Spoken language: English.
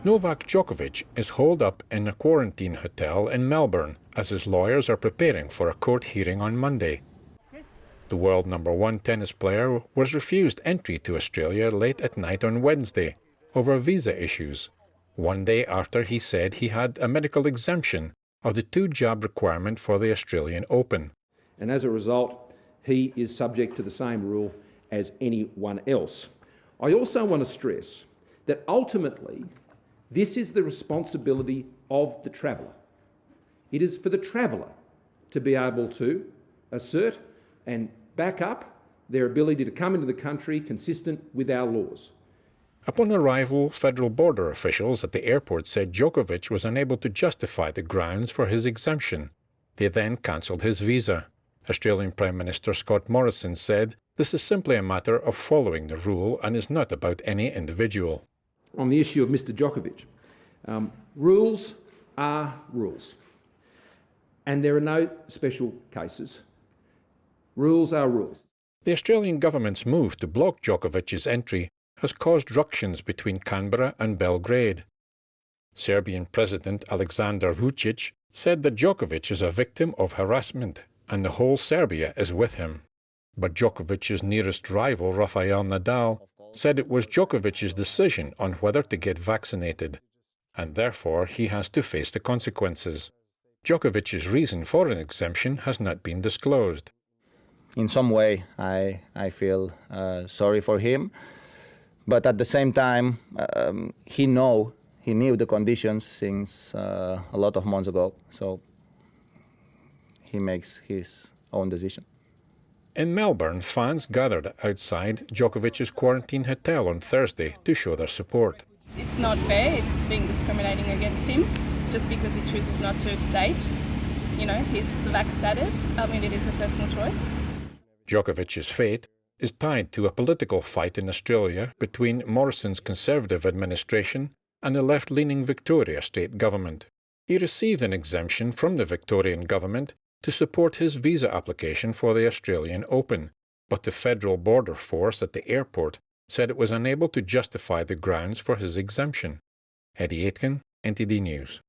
Novak Djokovic is holed up in a quarantine hotel in Melbourne as his lawyers are preparing for a court hearing on Monday. The world #1 tennis player was refused entry to Australia late at night on Wednesday over visa issues, one day after he said he had a medical exemption of the 2-jab requirement for the Australian Open. And as a result, he is subject to the same rule as anyone else. I also want to stress that ultimately, this is the responsibility of the traveller. It is for the traveller to be able to assert and back up their ability to come into the country consistent with our laws. Upon arrival, federal border officials at the airport said Djokovic was unable to justify the grounds for his exemption. They then cancelled his visa. Australian Prime Minister Scott Morrison said this is simply a matter of following the rule and is not about any individual. On the issue of Mr Djokovic, rules are rules, and there are no special cases. Rules are rules. The Australian government's move to block Djokovic's entry has caused ructions between Canberra and Belgrade. Serbian President Aleksandar Vučić said that Djokovic is a victim of harassment and the whole Serbia is with him. But Djokovic's nearest rival, Rafael Nadal, said it was Djokovic's decision on whether to get vaccinated, and therefore he has to face the consequences. Djokovic's reason for an exemption has not been disclosed. In some way, I feel sorry for him, but at the same time, he knew the conditions since a lot of months ago, so he makes his own decision. In Melbourne, fans gathered outside Djokovic's quarantine hotel on Thursday to show their support. It's not fair, it's being discriminating against him just because he chooses not to state, his vax status. I mean, it is a personal choice. Djokovic's fate is tied to a political fight in Australia between Morrison's Conservative administration and the left-leaning Victoria state government. He received an exemption from the Victorian government to support his visa application for the Australian Open, but the federal border force at the airport said it was unable to justify the grounds for his exemption. Eddie Aitken, NTD News.